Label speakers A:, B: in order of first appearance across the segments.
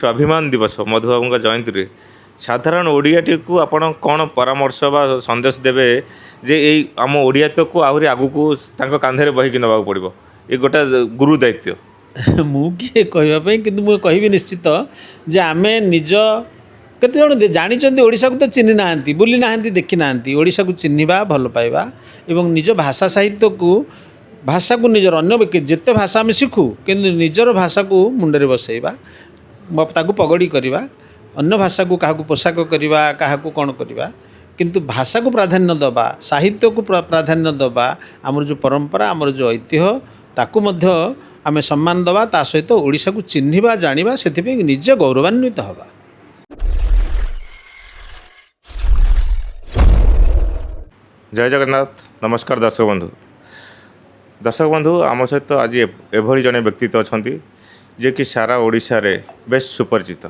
A: स्वाभिमान दिवस मधुबाबू जयंती रे साधारण ओडियाटी को आपण कौन परामर्श बा संदेश देवे जे यही आम ओडियात को आहरी आगु को कांधे बहिकी नवा पड़ो ये गोटा गुरु दायित्व
B: ମୁଁ କିଏ କହିବା ପାଇଁ କିନ୍ତୁ ମୁଁ କହିବି ନିଶ୍ଚିତ ଯେ ଆମେ ନିଜ କେତେ ଜଣ ଜାଣିଛନ୍ତି ଓଡ଼ିଶାକୁ ତ ଚିହ୍ନି ନାହାନ୍ତି ବୁଲି ନାହାନ୍ତି ଦେଖି ନାହାନ୍ତି ଓଡ଼ିଶାକୁ ଚିହ୍ନିବା ଭଲ ପାଇବା ଏବଂ ନିଜ ଭାଷା ସାହିତ୍ୟକୁ ଭାଷାକୁ ନିଜର ଅନ୍ୟ ଯେତେ ଭାଷା ଆମେ ଶିଖୁ କିନ୍ତୁ ନିଜର ଭାଷାକୁ ମୁଣ୍ଡରେ ବସାଇବା ତାକୁ ପଗଡ଼ି କରିବା ଅନ୍ୟ ଭାଷାକୁ କାହାକୁ ପୋଷାକ କରିବା କାହାକୁ କ'ଣ କରିବା କିନ୍ତୁ ଭାଷାକୁ ପ୍ରାଧାନ୍ୟ ଦେବା ସାହିତ୍ୟକୁ ପ୍ରାଧାନ୍ୟ ଦେବା ଆମର ଯେଉଁ ପରମ୍ପରା ଆମର ଯେଉଁ ଐତିହ୍ୟ ତାକୁ ମଧ୍ୟ ଆମେ ସମ୍ମାନ ଦେବା ତା ସହିତ ଓଡ଼ିଶାକୁ ଚିହ୍ନିବା ଜାଣିବା ସେଥିପାଇଁ ନିଜେ ଗୌରବାନ୍ୱିତ ହେବା।
A: जय जगन्नाथ नमस्कार दर्शक बंधु आम सहित आज एभली जड़े व्यक्तित्व अच्छा जे कि सारा ओडिशा रे बेस सुपरिचित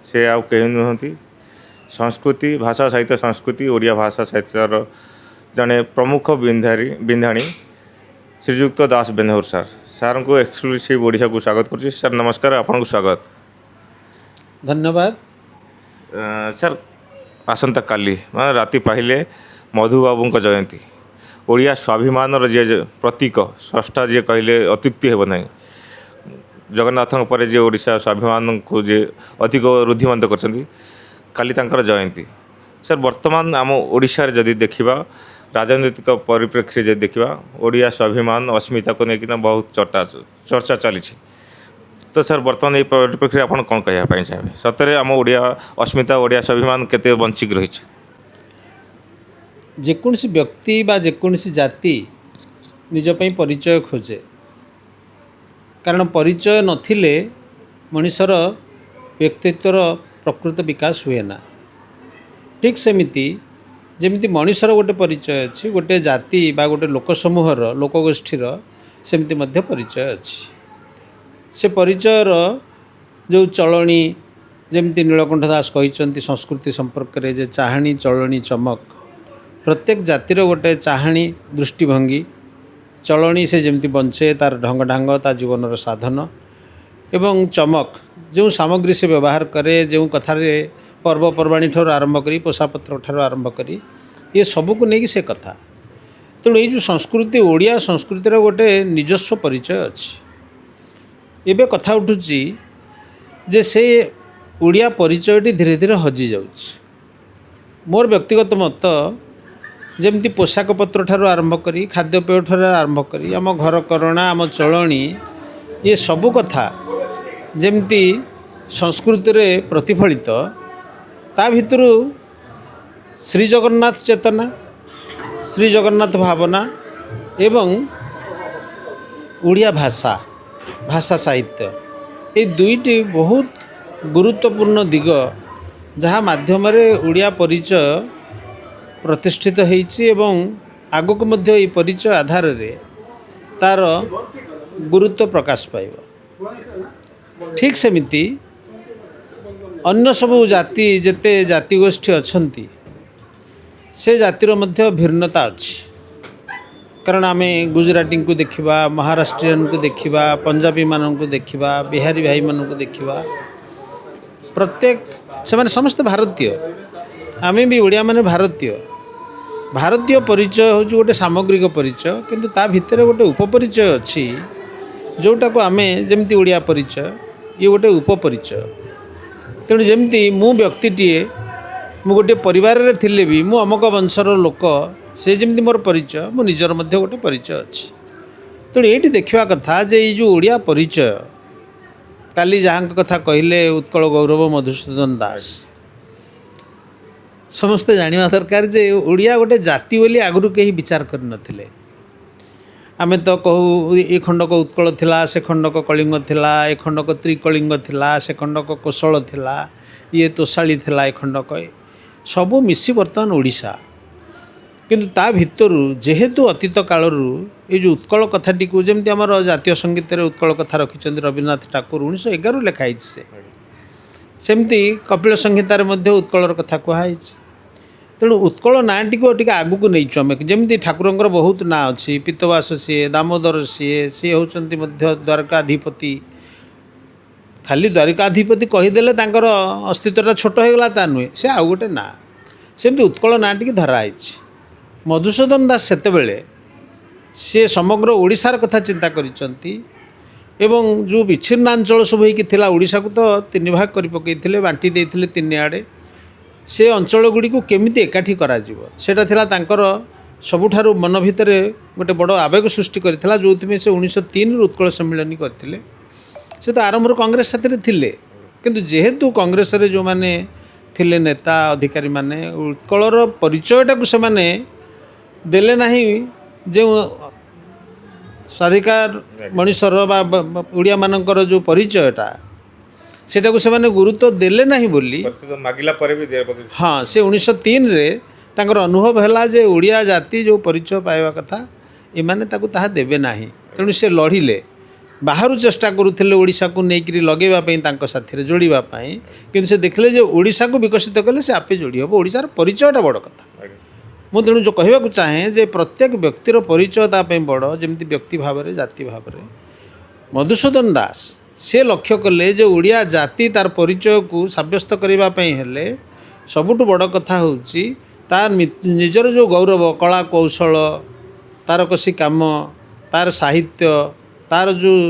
A: से आउ कहीं नुहति संस्कृति भाषा साहित्य संस्कृति ओडिया भाषा साहित्यर जड़े प्रमुख बिंधाणी श्रीजुक्त दास बेनहुर सार को एक्सक्लूसिव ओडिशा को स्वागत करुच्ची। सर नमस्कार आपन को स्वागत
B: धन्यवाद।
A: सर आसंता काली मैं राति पाहिले मधुबाबू जयंती ओडिया स्वाभिमान जे प्रतीक स्रष्टा जे कहले अत्युक्ति हेब ना जगन्नाथ पर जे ओडिशा स्वाभिमान को जे अधिक रुद्धिमंत कर जयंती। सर वर्तमान आम ओडिशा रे जदि देखिबा राजनीतिक परिप्रेक्षी जदि देखिबा ओडिया स्वाभिमान अस्मिता को लेकिन बहुत चर्चा चली। तो सर वर्तमान ये परिप्रेक्षी आप कौन कहना चाहिए सतरे आम ओडिया अस्मिता ओडिया स्वाभिमान केते बंचिक रही
B: जेकोसी व्यक्ति बा जेकोसी जाति निज पई परिचय खोजे कारण परिचय नथिले मनुष्यर व्यक्तित्वर प्रकृत विकास हुए ना। ठीक सेमिति जेमिति मनुष्यर गोटे परिचय अच्छी गोटे जाति बा गोटे लोक समूहर लोकगोष्ठीर सेमती मध्य परिचय अच्छी से परिचयर जो चलणी जेमिति नीलकंठ दास कहते संस्कृति संपर्क रे जे चाहाणी चलणी चमक प्रत्येक जातिर गोटे चाहाणी दृष्टिभंगी चलणी से जमती बंचे तार ढंग ढांग ता जीवन साधन एवं चमक जो सामग्री से व्यवहार करे जो कथार पर्वपर्वाणी ठार आरंभ करी पोषापत्र ठार आरंभ करी ये सबू को लेकिन से कथा तेणु ये जो संस्कृति ओडिया संस्कृतिर गोटे निजस्व परिचय अच्छी एबे कथा उठुची जे से ओडिया परिचयटी धीरे धीरे हजि जाउछि। मोर व्यक्तिगत मत जेमती पोशाक पत्र ठार आरंभ करी खाद्यपेय ठार आरंभ करी आम घर करଣା आम चलणी ये सबू कथा जेमती संस्कृति रे प्रतिफलित ता भितरु श्री जगन्नाथ चेतना श्री जगन्नाथ भावना एवं ओडिया भाषा भाषा साहित्य ये दुईटी बहुत गुरुत्वपूर्ण दिग जहाँ माध्यम ओडिया परिचय प्रतिष्ठित होईछि एवं आगक मध्य ये परिचय आधार रे तार गुरुत्व प्रकाश पाइब। ठीक सेमिति अन्य सबु जाति जेते जाति गोष्ठी अछंती से जातिर मध्य भिन्नता अच्छी कारण आमे गुजराती को देखिबा महाराष्ट्रियन को देखिबा पंजाबी मानन को देखिबा बिहारी भाई मानन को देखिबा प्रत्येक से माने समस्त भारतीय आमे भी ओडिया माने भारतीय परिचय हूँ गोटे सामग्रिक परिचय किंतु ता भितर गोटे उपपरिचय अच्छी जोटा को आमे जेमती ओडिया परिचय ये गोटे उपपरिचय। तेणु जमती मु व्यक्तिटीए मु गोटे परिवार रे थिले भी मु अमक वंशर लोक से जमती मोर परिचय मो निजर मध्य गोटे परिचय अच्छी। तेणु ये देखा कथा जे ये जो ओडिया परिचय काली जहाँ कथा कहले उत्कल गौरव मधुसूदन दास समस्ते जानिबा दरकार जे ओडिया गोटे जाति बोली आगुरी कहीं विचार कर नथिले। आमे तो कहू ए खंडक उत्कल थिला से खंडक कलिंग थिला ए खंडक त्रिकलिंग थिला से खंडक कोशल थिला ये तोषाली थिला ए खंडक सबू मिसी बर्तमान ओडिशा किंतु ता भितरु जेहेतु अतीत कालरू ये जो उत्कल कथाटी को जमती आमर जातीय संगीत रे उत्कल कथा रखिछन्ति रवीन्द्रनाथ ठाकुर 1911 लिखाई सेमती कपिल संहितार मध्य उत्कलर कथा कहुई। तेणु उत्कल नाँटी को टी आगू को नहीं आम जमी ठाकुर बहुत ना अच्छी पीतवास सी दामोदर सी होती द्वारकाधिपति ଖାଲି ଦ୍ୱାରିକାଧିପତି କହିଦେଲେ ତାଙ୍କର ଅସ୍ତିତ୍ୱଟା ଛୋଟ ହୋଇଗଲା ତା ନୁହେଁ, ସେ ଆଉ ଗୋଟେ ନାଁ। ସେମିତି ଉତ୍କଳ ନାଁ ଟିକେ ଧରା ହେଇଛି। ମଧୁସୂଦନ ଦାସ ସେତେବେଳେ ସେ ସମଗ୍ର ଓଡ଼ିଶାର କଥା ଚିନ୍ତା କରିଛନ୍ତି ଏବଂ ଯେଉଁ ବିଚ୍ଛିନ୍ନାଞ୍ଚଳ ସବୁ ହେଇକି ଥିଲା, ଓଡ଼ିଶାକୁ ତ ତିନି ଭାଗ କରି ପକାଇଥିଲେ, ବାଣ୍ଟି ଦେଇଥିଲେ ତିନି ଆଡ଼େ। ସେ ଅଞ୍ଚଳଗୁଡ଼ିକୁ କେମିତି ଏକାଠି କରାଯିବ ସେଇଟା ଥିଲା ତାଙ୍କର ସବୁଠାରୁ ମନ ଭିତରେ ଗୋଟେ ବଡ଼ ଆବେଗ ସୃଷ୍ଟି କରିଥିଲା, ଯେଉଁଥିପାଇଁ ସେ 1903ରୁ ଉତ୍କଳ ସମ୍ମିଳନୀ କରିଥିଲେ। ସେ ତ ଆରମ୍ଭରୁ କଂଗ୍ରେସ ସାଥିରେ ଥିଲେ, କିନ୍ତୁ ଯେହେତୁ କଂଗ୍ରେସରେ ଯେଉଁମାନେ ଥିଲେ ନେତା ଅଧିକାରୀମାନେ, ଉତ୍କଳର ପରିଚୟଟାକୁ ସେମାନେ ଦେଲେ ନାହିଁ। ଯେଉଁ ସ୍ୱାଧିକାର ମଣିଷର ବା ଓଡ଼ିଆମାନଙ୍କର ଯେଉଁ ପରିଚୟଟା, ସେଟାକୁ ସେମାନେ ଗୁରୁତ୍ୱ ଦେଲେ ନାହିଁ ବୋଲି
A: ମାଗିଲା ପରେ ବି
B: ହଁ, ସେ 1903ରେ ତାଙ୍କର ଅନୁଭବ ହେଲା ଯେ ଓଡ଼ିଆ ଜାତି ଯେଉଁ ପରିଚୟ ପାଇବା କଥା ଏମାନେ ତାକୁ ତାହା ଦେବେ ନାହିଁ। ତେଣୁ ସେ ଲଢ଼ିଲେ, ବାହାରୁ ଚେଷ୍ଟା କରୁଥିଲେ ଓଡ଼ିଶାକୁ ନେଇକରି ଲଗାଇବା ପାଇଁ, ତାଙ୍କ ସାଥିରେ ଯୋଡ଼ିବା ପାଇଁ। କିନ୍ତୁ ସେ ଦେଖିଲେ ଯେ ଓଡ଼ିଶାକୁ ବିକଶିତ କଲେ ସେ ଆପେ ଯୋଡ଼ି ହେବ, ଓଡ଼ିଶାର ପରିଚୟଟା ବଡ଼ କଥା। ମୁଁ ତେଣୁ ଯେଉଁ କହିବାକୁ ଚାହେଁ ଯେ ପ୍ରତ୍ୟେକ ବ୍ୟକ୍ତିର ପରିଚୟ ତା ପାଇଁ ବଡ଼, ଯେମିତି ବ୍ୟକ୍ତି ଭାବରେ, ଜାତି ଭାବରେ। ମଧୁସୂଦନ ଦାସ ସେ ଲକ୍ଷ୍ୟ କଲେ ଯେ ଓଡ଼ିଆ ଜାତି ତାର ପରିଚୟକୁ ସାବ୍ୟସ୍ତ କରିବା ପାଇଁ ହେଲେ ସବୁଠୁ ବଡ଼ କଥା ହେଉଛି ତାର ନିଜର ଯେଉଁ ଗୌରବ, କଳା କୌଶଳ, ତାରକସି କାମ, ତାର ସାହିତ୍ୟ, ତାର ଯେଉଁ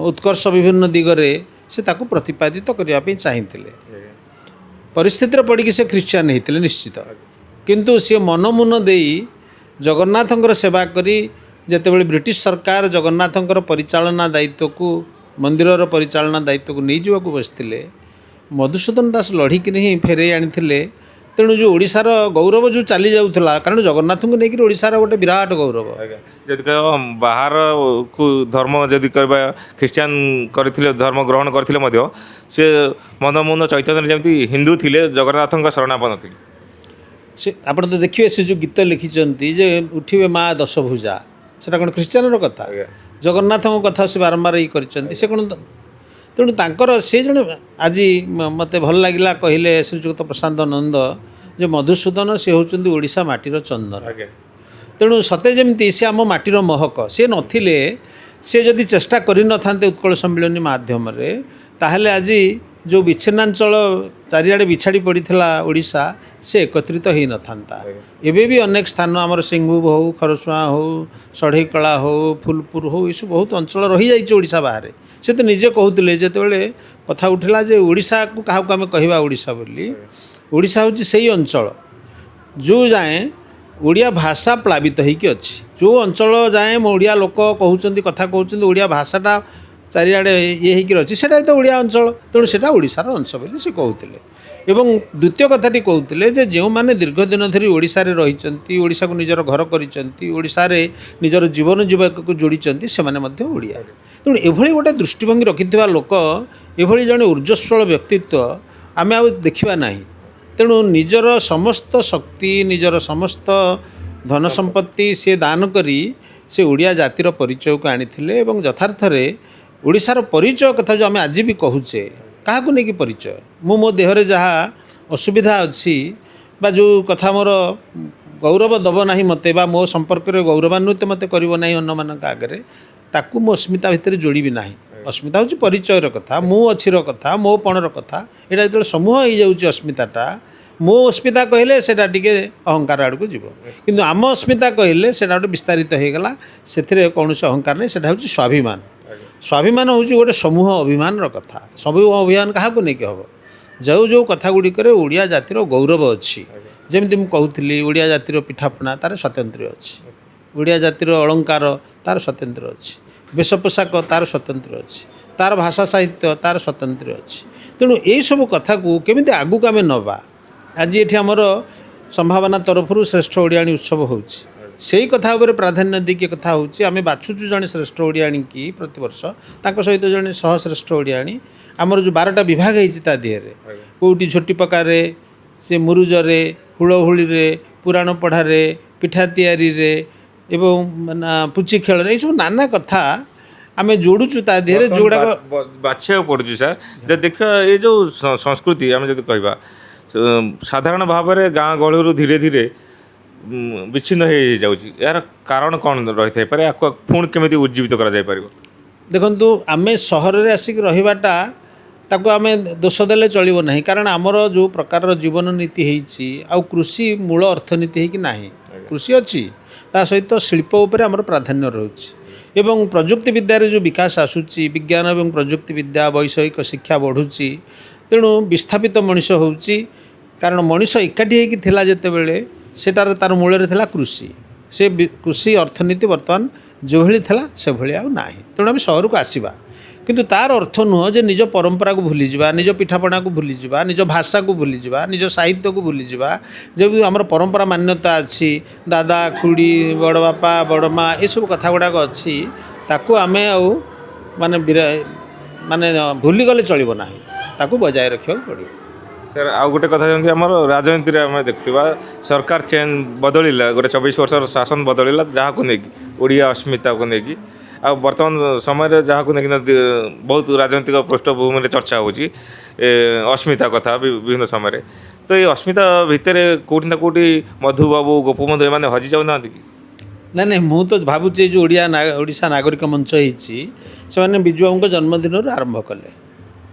B: ଉତ୍କର୍ଷ ବିଭିନ୍ନ ଦିଗରେ ସେ ତାକୁ ପ୍ରତିପାଦିତ କରିବା ପାଇଁ ଚାହିଁଥିଲେ। ପରିସ୍ଥିତିରେ ପଡ଼ିକି ସେ ଖ୍ରୀଷ୍ଟିଆନ ହେଇଥିଲେ ନିଶ୍ଚିତ, କିନ୍ତୁ ସିଏ ମନମୁନ ଦେଇ ଜଗନ୍ନାଥଙ୍କର ସେବା କରି ଯେତେବେଳେ ବ୍ରିଟିଶ ସରକାର ଜଗନ୍ନାଥଙ୍କର ପରିଚାଳନା ଦାୟିତ୍ୱକୁ, ମନ୍ଦିରର ପରିଚାଳନା ଦାୟିତ୍ୱକୁ ନେଇଯିବାକୁ ବସିଥିଲେ, ମଧୁସୂଦନ ଦାସ ଲଢ଼ିକିରି ହିଁ ଫେରେଇ ଆଣିଥିଲେ। ତେଣୁ ଯେଉଁ ଓଡ଼ିଶାର ଗୌରବ ଯେଉଁ ଚାଲି ଯାଉଥିଲା, କାରଣ ଜଗନ୍ନାଥଙ୍କୁ ନେଇକରି ଓଡ଼ିଶାର ଗୋଟେ ବିରାଟ ଗୌରବ।
A: ଯଦି କହିବ ବାହାରକୁ ଧର୍ମ ଯଦି କହିବା ଖ୍ରୀଷ୍ଟିଆନ କରିଥିଲେ, ଧର୍ମ ଗ୍ରହଣ କରିଥିଲେ ମଧ୍ୟ ସେ ମନମୁନ ଚୈତନ୍ୟରେ ଯେମିତି ହିନ୍ଦୁ ଥିଲେ, ଜଗନ୍ନାଥଙ୍କ ଶରଣାପନ୍ନ ଥିଲେ।
B: ସେ ଆପଣ ତ ଦେଖିବେ ସେ ଯେଉଁ ଗୀତ ଲେଖିଛନ୍ତି ଯେ ଉଠିବେ ମା ଦଶଭୁଜା, ସେଟା କ'ଣ ଖ୍ରୀଷ୍ଟିଆନର କଥା? ଜଗନ୍ନାଥଙ୍କ କଥା ସେ ବାରମ୍ବାର ଇଏ କରିଛନ୍ତି। ସେ କ'ଣ ତେଣୁ ତାଙ୍କର ସେ ଜଣେ ଆଜି ମୋତେ ଭଲ ଲାଗିଲା କହିଲେ ଶ୍ରୀଯୁକ୍ତ ପ୍ରଶାନ୍ତ ନନ୍ଦ ଯେ ମଧୁସୂଦନ ସେ ହେଉଛନ୍ତି ଓଡ଼ିଶା ମାଟିର ଚନ୍ଦନ। ତେଣୁ ସତେ ଯେମିତି ସେ ଆମ ମାଟିର ମହକ। ସେ ନଥିଲେ, ସେ ଯଦି ଚେଷ୍ଟା କରିନଥାନ୍ତେ ଉତ୍କଳ ସମ୍ମିଳନୀ ମାଧ୍ୟମରେ, ତାହେଲେ ଆଜି ଯେଉଁ ବିଚ୍ଛିନ୍ନାଞ୍ଚଳ ଚାରିଆଡ଼େ ବିଛାଡ଼ି ପଡ଼ିଥିଲା ଓଡ଼ିଶା, ସେ ଏକତ୍ରିତ ହୋଇନଥାନ୍ତା। ଏବେ ବି ଅନେକ ସ୍ଥାନ ଆମର ସିଂଭୂମ ହେଉ, ଖରସୁଆଁ ହେଉ, ଷଢ଼େଇକଳା ହେଉ, ଫୁଲପୁର ହେଉ, ଏସବୁ ବହୁତ ଅଞ୍ଚଳ ରହିଯାଇଛି ଓଡ଼ିଶା ବାହାରେ। ସେ ତ ନିଜେ କହୁଥିଲେ ଯେତେବେଳେ କଥା ଉଠିଲା ଯେ ଓଡ଼ିଶାକୁ କାହାକୁ ଆମେ କହିବା ଓଡ଼ିଶା ବୋଲି, ଓଡ଼ିଶା ହେଉଛି ସେଇ ଅଞ୍ଚଳ ଯେଉଁ ଯାଏଁ ଓଡ଼ିଆ ଭାଷା ପ୍ଲାବିତ ହେଇକି ଅଛି। ଯେଉଁ ଅଞ୍ଚଳ ଯାଏଁ ଓଡ଼ିଆ ଲୋକ କହୁଛନ୍ତି, କଥା କହୁଛନ୍ତି, ଓଡ଼ିଆ ଭାଷାଟା ଚାରିଆଡ଼େ ଇଏ ହେଇକିରି ଅଛି, ସେଇଟା ତ ଓଡ଼ିଆ ଅଞ୍ଚଳ। ତେଣୁ ସେଇଟା ଓଡ଼ିଶାର ଅଂଶ ବୋଲି ସେ କହୁଥିଲେ। ଏବଂ ଦ୍ୱିତୀୟ କଥାଟି କହୁଥିଲେ ଯେ ଯେଉଁମାନେ ଦୀର୍ଘ ଦିନ ଧରି ଓଡ଼ିଶାରେ ରହିଛନ୍ତି, ଓଡ଼ିଶାକୁ ନିଜର ଘର କରିଛନ୍ତି, ଓଡ଼ିଶାରେ ନିଜର ଜୀବନ ଜୀବିକାକୁ ଯୋଡ଼ିଛନ୍ତି, ସେମାନେ ମଧ୍ୟ ଓଡ଼ିଆ। ତେଣୁ ଏଭଳି ଗୋଟେ ଦୃଷ୍ଟିଭଙ୍ଗୀ ରଖିଥିବା ଲୋକ, ଏଭଳି ଜଣେ ଉର୍ଜ୍ଜସ୍ୱଳ ବ୍ୟକ୍ତିତ୍ୱ ଆମେ ଆଉ ଦେଖିବା ନାହିଁ। ତେଣୁ ନିଜର ସମସ୍ତ ଶକ୍ତି, ନିଜର ସମସ୍ତ ଧନ ସମ୍ପତ୍ତି ସେ ଦାନ କରି ସେ ଓଡ଼ିଆ ଜାତିର ପରିଚୟକୁ ଆଣିଥିଲେ। ଏବଂ ଯଥାର୍ଥରେ ଓଡ଼ିଶାର ପରିଚୟ କଥା ଯେଉଁ ଆମେ ଆଜି ବି କହୁଛେ, କାହାକୁ ନେଇକି ପରିଚୟ? ମୁଁ ମୋ ଦେହରେ ଯାହା ଅସୁବିଧା ଅଛି ବା ଯେଉଁ କଥା ମୋର ଗୌରବ ଦେବ ନାହିଁ ମୋତେ, ବା ମୋ ସମ୍ପର୍କରେ ଗୌରବାନ୍ୱିତ ମୋତେ କରିବ ନାହିଁ ଅନ୍ୟମାନଙ୍କ ଆଗରେ, ତାକୁ ମୁଁ ଅସ୍ମିତା ଭିତରେ ଯୋଡ଼ିବି ନାହିଁ। ଅସ୍ମିତା ହେଉଛି ପରିଚୟର କଥା, ମୁଁ ଅଛିର କଥା, ମୋ ପଣର କଥା। ଏଇଟା ଯେତେବେଳେ ସମୂହ ହେଇଯାଉଛି ଅସ୍ମିତାଟା, ମୋ ଅସ୍ମିତା କହିଲେ ସେଇଟା ଟିକେ ଅହଙ୍କାର ଆଡ଼କୁ ଯିବ, କିନ୍ତୁ ଆମ ଅସ୍ମିତା କହିଲେ ସେଇଟା ଗୋଟେ ବିସ୍ତାରିତ ହେଇଗଲା, ସେଥିରେ କୌଣସି ଅହଙ୍କାର ନାହିଁ। ସେଇଟା ହେଉଛି ସ୍ୱାଭିମାନ। ସ୍ୱାଭିମାନ ହେଉଛି ଗୋଟେ ସମୂହ ଅଭିମାନର କଥା। ସମୂହ ଅଭିମାନ କାହାକୁ ନେଇକି ହେବ? ଯେଉଁ ଯେଉଁ କଥା ଗୁଡ଼ିକରେ ଓଡ଼ିଆ ଜାତିର ଗୌରବ ଅଛି, ଯେମିତି ମୁଁ କହୁଥିଲି ଓଡ଼ିଆ ଜାତିର ପିଠାପଣା ତାର ସ୍ୱାତନ୍ତ୍ର୍ୟ ଅଛି, ଓଡ଼ିଆ ଜାତିର ଅଳଙ୍କାର ତାର ସ୍ୱାତନ୍ତ୍ର୍ୟ ଅଛି, ବେଶ ପୋଷାକ ତାର ସ୍ୱାତନ୍ତ୍ର୍ୟ ଅଛି, ତାର ଭାଷା ସାହିତ୍ୟ ତାର ସ୍ୱାତନ୍ତ୍ର୍ୟ ଅଛି। ତେଣୁ ଏଇସବୁ କଥାକୁ କେମିତି ଆଗକୁ ଆମେ ନେବା, ଆଜି ଏଠି ଆମର ସମ୍ଭାବନା ତରଫରୁ ଶ୍ରେଷ୍ଠ ଓଡ଼ିଆଣୀ ଉତ୍ସବ ହେଉଛି, ସେଇ କଥା ଉପରେ ପ୍ରାଧାନ୍ୟ ଦେଇକି କଥା ହେଉଛି। ଆମେ ବାଛୁଛୁ ଜଣେ ଶ୍ରେଷ୍ଠ ଓଡ଼ିଆଣୀକି ପ୍ରତିବର୍ଷ, ତାଙ୍କ ସହିତ ଜଣେ ସହଶ୍ରେଷ୍ଠ ଓଡ଼ିଆଣୀ। ଆମର ଯେଉଁ 12ଟା ବିଭାଗ ହେଇଛି ତା ଦେହରେ, କେଉଁଠି ଝୋଟି ପକାରେ, ସେ ମୁରୁଜରେ, ହୁଳହୁଳିରେ, ପୁରାଣ ପଢ଼ାରେ, ପିଠା ତିଆରିରେ ଏବଂ ପୁଚି ଖେଳରେ, ଏଇସବୁ ନାନା କଥା ଆମେ ଯୋଡ଼ୁଛୁ ତା ଦେହରେ, ଯେଉଁଗୁଡ଼ାକ
A: ବାଛିବାକୁ ପଡ଼ୁଛି। ସାର୍ ଯଦି ଦେଖିବା ଏଇ ଯେଉଁ ସଂସ୍କୃତି ଆମେ ଯଦି କହିବା, ସାଧାରଣ ଭାବରେ ଗାଁ ଗହଳିରୁ ଧୀରେ ଧୀରେ ବିଚ୍ଛିନ୍ନ ହେଇଯାଉଛି, ଏହାର କାରଣ କ'ଣ ରହିଥାଇପାରେ? ଆକୁ ପୁଣି କେମିତି ଉଜ୍ଜୀବିତ କରାଯାଇପାରିବ?
B: ଦେଖନ୍ତୁ ଆମେ ସହରରେ ଆସିକି ରହିବାଟା ତାକୁ ଆମେ ଦୋଷ ଦେଲେ ଚଳିବ ନାହିଁ, କାରଣ ଆମର ଯେଉଁ ପ୍ରକାରର ଜୀବନ ନୀତି ହେଇଛି ଆଉ କୃଷି ମୂଳ ଅର୍ଥନୀତି ହେଇକି ନାହିଁ। କୃଷି ଅଛି, ତା ସହିତ ଶିଳ୍ପ ଉପରେ ଆମର ପ୍ରାଧାନ୍ୟ ରହୁଛି ଏବଂ ପ୍ରଯୁକ୍ତି ବିଦ୍ୟାରେ ଯେଉଁ ବିକାଶ ଆସୁଛି, ବିଜ୍ଞାନ ଏବଂ ପ୍ରଯୁକ୍ତି ବିଦ୍ୟା ବୈଷୟିକ ଶିକ୍ଷା ବଢ଼ୁଛି, ତେଣୁ ବିସ୍ଥାପିତ ମଣିଷ ହେଉଛି। କାରଣ ମଣିଷ ଏକାଠି ହେଇକି ଥିଲା ଯେତେବେଳେ ସେଟାର ତାର ମୂଳରେ ଥିଲା କୃଷି। ସେ କୃଷି ଅର୍ଥନୀତି ବର୍ତ୍ତମାନ ଯେଉଁଭଳି ଥିଲା ସେଭଳି ଆଉ ନାହିଁ। ତେଣୁ ଆମେ ସହରକୁ ଆସିବା, କିନ୍ତୁ ତାର ଅର୍ଥ ନୁହଁ ଯେ ନିଜ ପରମ୍ପରାକୁ ଭୁଲିଯିବା, ନିଜ ପିଠାପଣାକୁ ଭୁଲିଯିବା, ନିଜ ଭାଷାକୁ ଭୁଲିଯିବା, ନିଜ ସାହିତ୍ୟକୁ ଭୁଲିଯିବା। ଯେମିତି ଆମର ପରମ୍ପରା ମାନ୍ୟତା ଅଛି, ଦାଦା ଖୁଡ଼ି ବଡ଼ ବାପା ବଡ଼ ମା ଏସବୁ କଥା ଗୁଡ଼ାକ ଅଛି, ତାକୁ ଆମେ ଆଉ ମାନେ ଭୁଲିଗଲେ ଚଳିବ ନାହିଁ, ତାକୁ ବଜାୟ ରଖିବାକୁ ପଡ଼ିବ।
A: ସାର୍ ଆଉ ଗୋଟେ କଥା, ଯେମିତି ଆମର ରାଜନୀତିରେ ଆମେ ଦେଖୁଥିବା ସରକାର ବଦଳିଲା, ଗୋଟେ 24 ବର୍ଷର ଶାସନ ବଦଳିଲା, ଯାହାକୁ ନେଇକି ଓଡ଼ିଆ ଅସ୍ମିତାକୁ ନେଇକି। ଆଉ ବର୍ତ୍ତମାନ ସମୟରେ ଯାହାକୁ ନେଇକିନା ବହୁତ ରାଜନୈତିକ ପୃଷ୍ଠଭୂମିରେ ଚର୍ଚ୍ଚା ହେଉଛି ଅସ୍ମିତା କଥା ବିଭିନ୍ନ ସମୟରେ। ତ ଏଇ ଅସ୍ମିତା ଭିତରେ କେଉଁଠି ନା କେଉଁଠି ମଧୁବାବୁ ଗୋପବନ୍ଧୁ ଏମାନେ ହଜି ଯାଉନାହାନ୍ତି କି?
B: ନାଇଁ ମୁଁ ତ ଭାବୁଛି ଏ ଯେଉଁ ଓଡ଼ିଶା ନାଗରିକ ମଞ୍ଚ ହେଇଛି, ସେମାନେ ବିଜୁ ବାବୁଙ୍କ ଜନ୍ମଦିନରୁ ଆରମ୍ଭ କଲେ।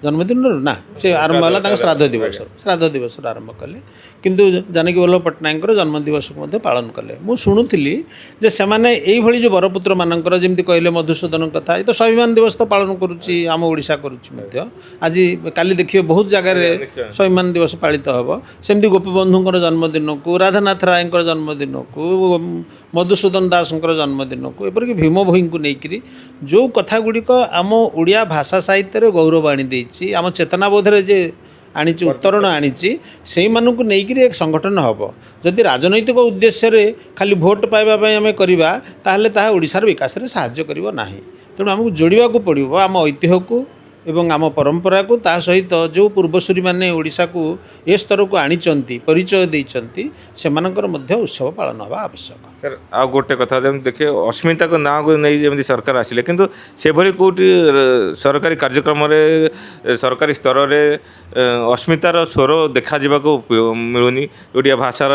B: ଜନ୍ମଦିନରୁ ନା, ସେ ଆରମ୍ଭ ହେଲା ତାଙ୍କ ଶ୍ରାଦ୍ଧ ଦିବସରୁ ଆରମ୍ଭ କଲେ। କିନ୍ତୁ ଜାନକୀ ବଲ୍ଲଭ ପଟ୍ଟନାୟକଙ୍କର ଜନ୍ମଦିବସକୁ ମଧ୍ୟ ପାଳନ କଲେ। ମୁଁ ଶୁଣୁଥିଲି ଯେ ସେମାନେ ଏଇଭଳି ଯେଉଁ ବରପୁତ୍ରମାନଙ୍କର, ଯେମିତି କହିଲେ ମଧୁସୂଦନ କଥା, ଏ ତ ସ୍ୱାଭିମାନ ଦିବସ ତ ପାଳନ କରୁଛି, ଆମ ଓଡ଼ିଶା କରୁଛି ମଧ୍ୟ। ଆଜି କାଲି ଦେଖିବେ ବହୁତ ଜାଗାରେ ସ୍ୱାଭିମାନ ଦିବସ ପାଳିତ ହେବ। ସେମିତି ଗୋପବନ୍ଧୁଙ୍କର ଜନ୍ମଦିନକୁ, ରାଧାନାଥ ରାୟଙ୍କର ଜନ୍ମଦିନକୁ, ମଧୁସୂଦନ ଦାସଙ୍କର ଜନ୍ମଦିନକୁ, ଏପରିକି ଭୀମ ଭୋଇଙ୍କୁ ନେଇକରି ଯେଉଁ କଥାଗୁଡ଼ିକ ଆମ ଓଡ଼ିଆ ଭାଷା ସାହିତ୍ୟରେ ଗୌରବ ଆଣିଦେଇଛି, ଆମ ଚେତନାବୋଧରେ ଯେ ଆଣିଛି, ଉତ୍ତରଣ ଆଣିଛି, ସେଇମାନଙ୍କୁ ନେଇକରି ଏକ ସଂଗଠନ ହେବ। ଯଦି ରାଜନୈତିକ ଉଦ୍ଦେଶ୍ୟରେ ଖାଲି ଭୋଟ ପାଇବା ପାଇଁ ଆମେ କରିବା, ତାହେଲେ ତାହା ଓଡ଼ିଶାର ବିକାଶରେ ସାହାଯ୍ୟ କରିବ ନାହିଁ। ତେଣୁ ଆମକୁ ଯୋଡ଼ିବାକୁ ପଡ଼ିବ ଆମ ଐତିହ୍ୟକୁ ଏବଂ ଆମ ପରମ୍ପରାକୁ, ତା ସହିତ ଯେଉଁ ପୂର୍ବସୂରୀମାନେ ଓଡ଼ିଶାକୁ ଏ ସ୍ତରକୁ ଆଣିଛନ୍ତି, ପରିଚୟ ଦେଇଛନ୍ତି, ସେମାନଙ୍କର ମଧ୍ୟ ଉତ୍ସବ ପାଳନ ହେବା ଆବଶ୍ୟକ।
A: ସାର୍ ଆଉ ଗୋଟେ କଥା, ଯେମିତି ଦେଖିବେ ଅସ୍ମିତାଙ୍କ ନାଁକୁ ନେଇ ଯେମିତି ସରକାର ଆସିଲେ, କିନ୍ତୁ ସେଭଳି କେଉଁଠି ସରକାରୀ କାର୍ଯ୍ୟକ୍ରମରେ, ସରକାରୀ ସ୍ତରରେ ଅସ୍ମିତାର ସ୍ୱର ଦେଖାଯିବାକୁ ମିଳୁନି। ଓଡ଼ିଆ ଭାଷାର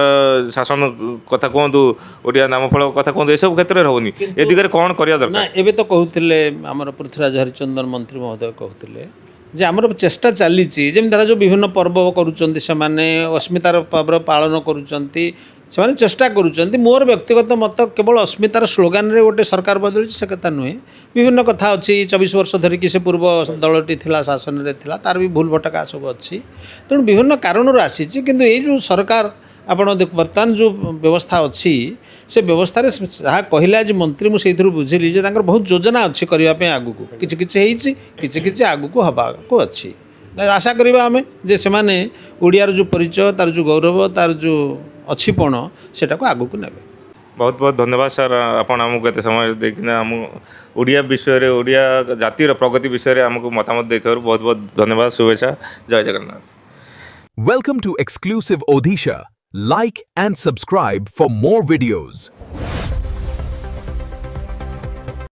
A: ଶାସନ କଥା କୁହନ୍ତୁ, ଓଡ଼ିଆ ନାମଫଳ କଥା କୁହନ୍ତୁ, ଏସବୁ କ୍ଷେତ୍ରରେ ହେଉନି। ଏ ଦିଗରେ କ'ଣ କରିବା ଦରକାର?
B: ନା, ଏବେ ତ କହୁଥିଲେ ଆମର ପୃଥ୍ୱୀରାଜ ହରିଚନ୍ଦନ ମନ୍ତ୍ରୀ ମହୋଦୟ କହୁଥିଲେ ଯେ ଆମର ଚେଷ୍ଟା ଚାଲିଛି, ଯେମିତି ଧରା ଯେଉଁ ବିଭିନ୍ନ ପର୍ବ କରୁଛନ୍ତି, ସେମାନେ ଅସ୍ମିତାର ପର୍ବ ପାଳନ କରୁଛନ୍ତି, ସେମାନେ ଚେଷ୍ଟା କରୁଛନ୍ତି। ମୋର ବ୍ୟକ୍ତିଗତ ମତ, କେବଳ ଅସ୍ମିତାର ସ୍ଲୋଗାନରେ ଗୋଟେ ସରକାର ବଦଳିଛି ସେ କଥା ନୁହେଁ। ବିଭିନ୍ନ କଥା ଅଛି, 24 ବର୍ଷ ଧରିକି ସେ ପୂର୍ବ ଦଳଟି ଥିଲା, ଶାସନରେ ଥିଲା, ତାର ବି ଭୁଲ ଭଟକା ସବୁ ଅଛି। ତେଣୁ ବିଭିନ୍ନ କାରଣରୁ ଆସିଛି। କିନ୍ତୁ ଏଇ ଯେଉଁ ସରକାର, ଆପଣ ବର୍ତ୍ତମାନ ଯେଉଁ ବ୍ୟବସ୍ଥା ଅଛି, ସେ ବ୍ୟବସ୍ଥାରେ ଯାହା କହିଲେ ଆଜି ମନ୍ତ୍ରୀ, ମୁଁ ସେଇଥିରୁ ବୁଝିଲି ଯେ ତାଙ୍କର ବହୁତ ଯୋଜନା ଅଛି କରିବା ପାଇଁ। ଆଗକୁ କିଛି କିଛି ହେଇଛି, କିଛି କିଛି ଆଗକୁ ହେବାକୁ ଅଛି। ଆଶା କରିବା ଆମେ ଯେ ସେମାନେ ଓଡ଼ିଆର ଯେଉଁ ପରିଚୟ, ତାର ଯେଉଁ ଗୌରବ, ତାର ଯେଉଁ ଅଛିପଣ, ସେଟାକୁ ଆଗକୁ ନେବେ।
A: ବହୁତ ବହୁତ ଧନ୍ୟବାଦ ସାର୍, ଆପଣ ଆମକୁ ଏତେ ସମୟ ଦେଇକିନା ଆମ ଓଡ଼ିଆ ବିଷୟରେ, ଓଡ଼ିଆ ଜାତିର ପ୍ରଗତି ବିଷୟରେ ଆମକୁ ମତାମତ ଦେଇଥିବାରୁ ବହୁତ ବହୁତ ଧନ୍ୟବାଦ, ଶୁଭେଚ୍ଛା, ଜୟ Jagannath.
C: Welcome to exclusive Odisha. Like and subscribe for more videos.